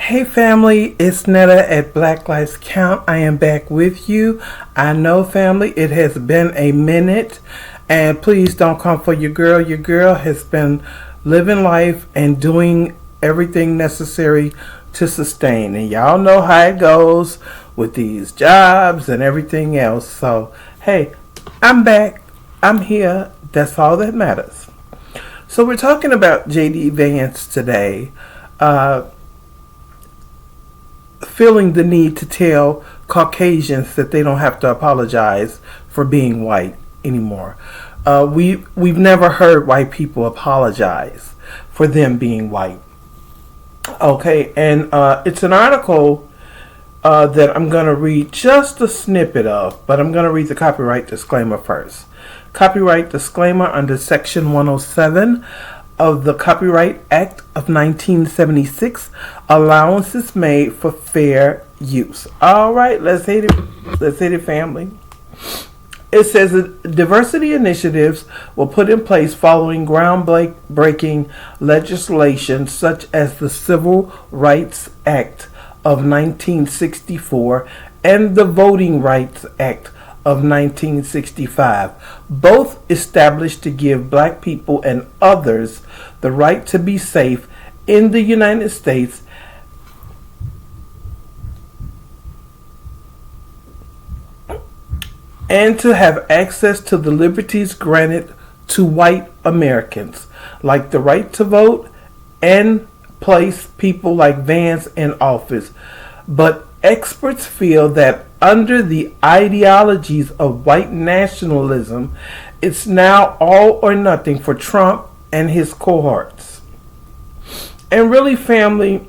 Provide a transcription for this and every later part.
Hey family, it's Netta at Black Lives Count. I am back with you. I know family, it has been a minute, and please don't come for your girl. Your girl has been living life and doing everything necessary to sustain. And y'all know how it goes with these jobs and everything else. So, hey, I'm back. I'm here. That's all that matters. So we're talking about D Vance today. Feeling the need to tell Caucasians that they don't have to apologize for being white anymore. We've never heard white people apologize for them being white. Okay, and it's an article that I'm going to read just a snippet of, but I'm going to read the copyright disclaimer first. Copyright disclaimer under Section 107 of the Copyright Act of 1976, allowances made for fair use. All right, let's hit it. Let's hit it, family. It says that diversity initiatives were put in place following groundbreaking legislation such as the Civil Rights Act of 1964 and the Voting Rights Act of 1965, both established to give black people and others the right to be safe in the United States and to have access to the liberties granted to white Americans, like the right to vote and place people like Vance in office. But experts feel that under the ideologies of white nationalism, it's now all or nothing for Trump and his cohorts. And really, family,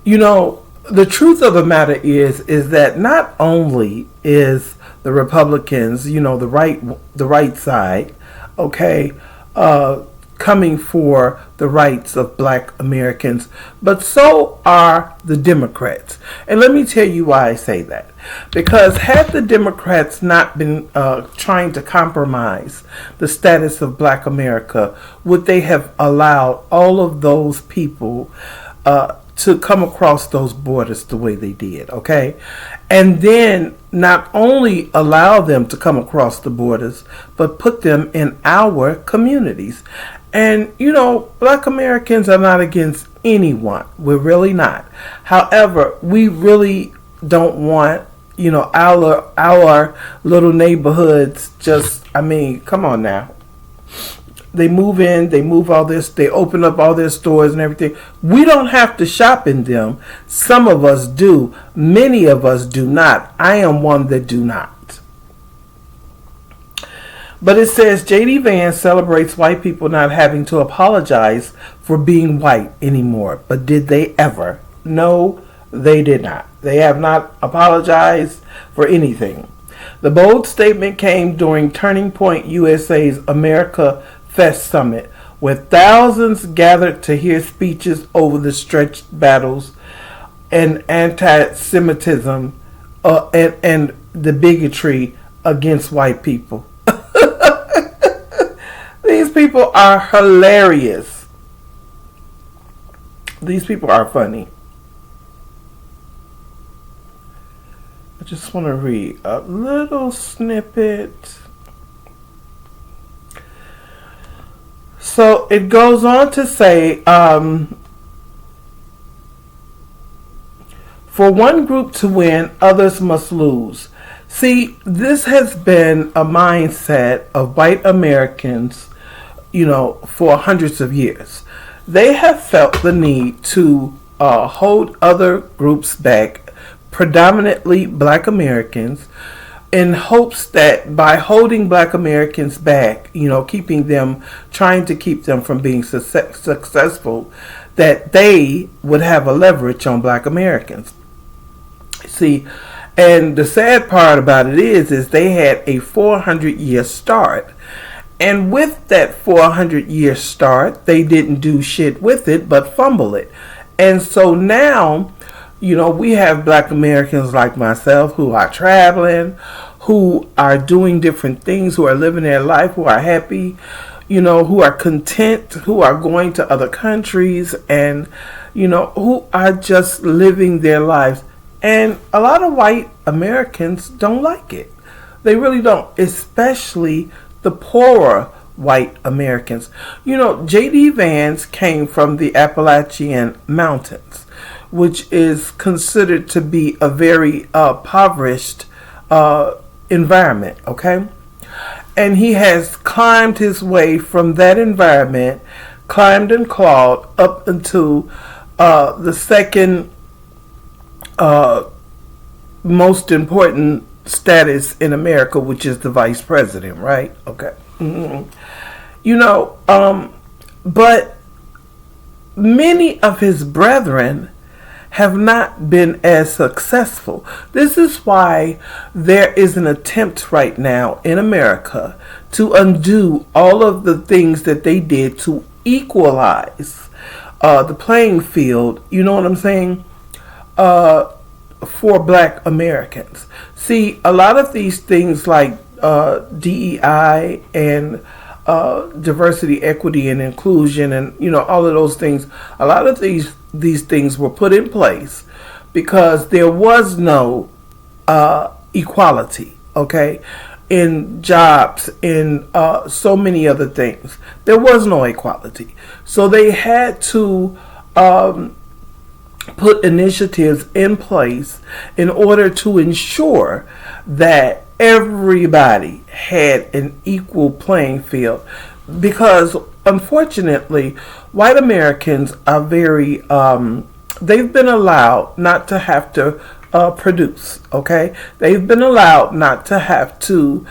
the truth of the matter is that not only is the Republicans, the right side, okay, coming for the rights of black Americans, but so are the Democrats. And let me tell you why I say that. Because had the Democrats not been trying to compromise the status of black America, would they have allowed all of those people to come across those borders the way they did, okay? And then not only allow them to come across the borders, but put them in our communities. And, black Americans are not against anyone. We're really not. However, we really don't want, our little neighborhoods come on now. They move in, they move all this, they open up all their stores and everything. We don't have to shop in them. Some of us do. Many of us do not. I am one that do not. But it says D Vance celebrates white people not having to apologize for being white anymore. But did they ever? No, they did not. They have not apologized for anything. The bold statement came during Turning Point USA's America Fest Summit, where thousands gathered to hear speeches over the stretched battles and anti-Semitism and the bigotry against white people. These people are hilarious. These people are funny. I just want to read a little snippet. So it goes on to say, for one group to win, others must lose. See, this has been a mindset of white Americans, for hundreds of years. They have felt the need to hold other groups back, predominantly black Americans, in hopes that by holding black Americans back, trying to keep them from being successful, that they would have a leverage on black Americans. See, and the sad part about it is they had a 400-year start. And with that 400-year start, they didn't do shit with it, but fumble it. And so now, we have black Americans like myself who are traveling, who are doing different things, who are living their life, who are happy, who are content, who are going to other countries, and, who are just living their lives. And a lot of white Americans don't like it. They really don't, especially the poorer white Americans. J.D. Vance came from the Appalachian Mountains, which is considered to be a very impoverished environment, okay? And he has climbed his way from that environment, climbed and clawed up into the second most important status in America, which is the vice president, right? Okay. Mm-hmm. But many of his brethren have not been as successful. This is why there is an attempt right now in America to undo all of the things that they did to equalize the playing field, you know what I'm saying, for black Americans. See, a lot of these things like DEI and diversity, equity, and inclusion, and all of those things. A lot of these things were put in place because there was no equality. Okay, in jobs, in so many other things, there was no equality. So they had to put initiatives in place in order to ensure that everybody had an equal playing field, because unfortunately white Americans are very they've been allowed not to have to produce, okay? They've been allowed not to have to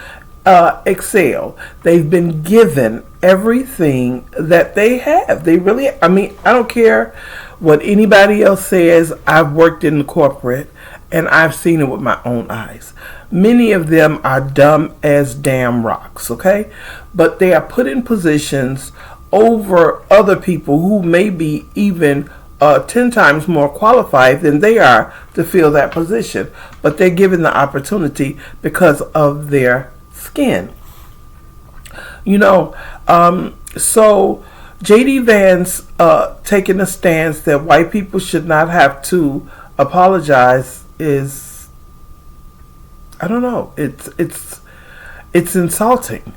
excel. They've been given everything that they have. They really, I don't care what anybody else says. I've worked in the corporate and I've seen it with my own eyes. Many of them are dumb as damn rocks, okay? But they are put in positions over other people who may be even 10 times more qualified than they are to fill that position. But they're given the opportunity because of their skin. So J.D. Vance taking a stance that white people should not have to apologize is, I don't know, it's insulting,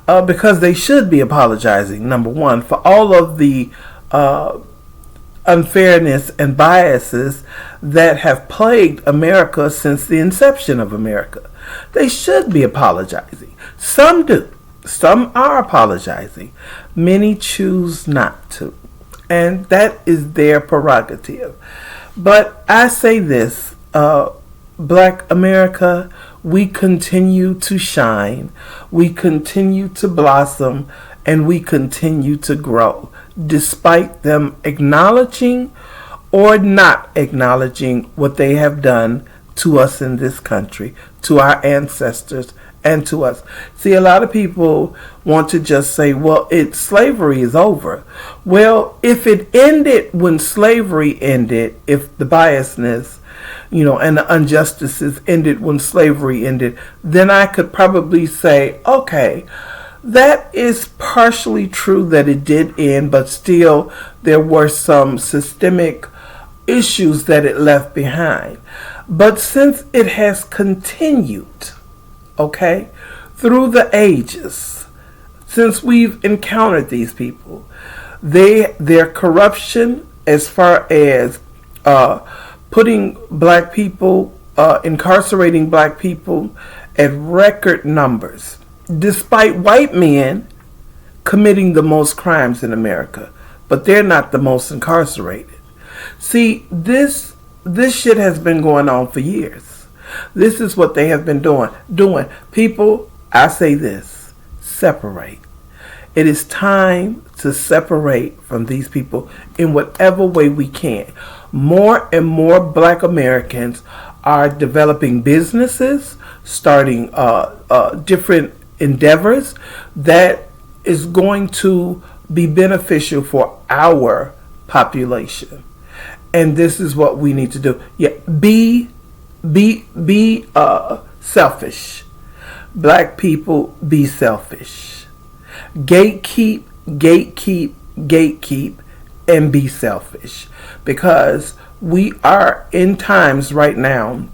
because they should be apologizing, number one, for all of the unfairness and biases that have plagued America since the inception of America. They should be apologizing. Some do. Some are apologizing. Many choose not to. And that is their prerogative. But I say this, Black America, we continue to shine, we continue to blossom, and we continue to grow, despite them acknowledging or not acknowledging what they have done to us in this country, to our ancestors, and to us. See, a lot of people want to just say, well, slavery is over. Well, if it ended when slavery ended, if the biasness, and the injustices ended when slavery ended, then I could probably say, okay, that is partially true that it did end, but still there were some systemic issues that it left behind. But since it has continued, okay, through the ages, since we've encountered these people, their corruption as far as putting black people, incarcerating black people at record numbers, despite white men committing the most crimes in America, but they're not the most incarcerated. See, this shit has been going on for years. This is what they have been doing. People, I say this, separate. It is time to separate from these people in whatever way we can. More and more Black Americans are developing businesses, starting different endeavors that is going to be beneficial for our population. And this is what we need to do. Yeah, be selfish. Black people, be selfish. gatekeep, gatekeep, gatekeep, and be selfish. Because we are in times right now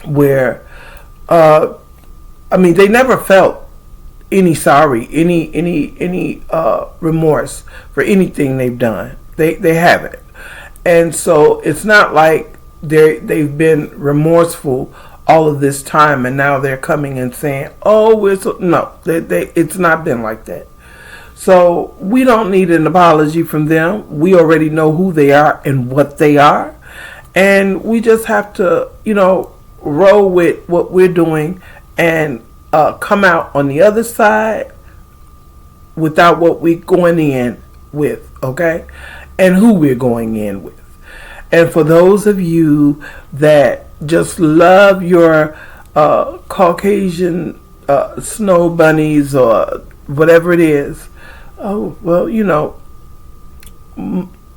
where, they never felt any sorry, any remorse for anything they've done. They haven't, and so it's not like they've been remorseful all of this time, and now they're coming and saying, "Oh, no." It's not been like that. So we don't need an apology from them. We already know who they are and what they are, and we just have to, roll with what we're doing and come out on the other side without what we're going in with, okay? And who we're going in with. And for those of you that just love your Caucasian snow bunnies or whatever it is, oh, well,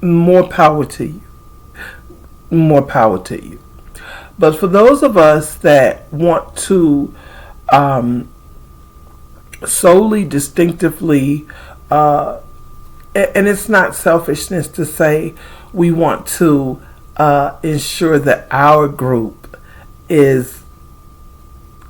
more power to you. More power to you. But for those of us that want to solely, distinctively, and it's not selfishness to say we want to ensure that our group is,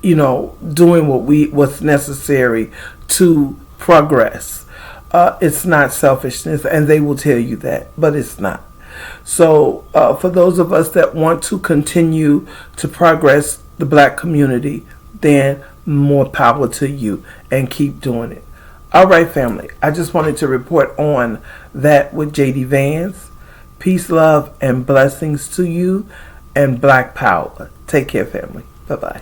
doing what's necessary to progress. It's not selfishness, and they will tell you that, but it's not. So for those of us that want to continue to progress the black community, then more power to you, and keep doing it. All right, family. I just wanted to report on that with D Vance. Peace, love, and blessings to you, and black power. Take care, family. Bye-bye.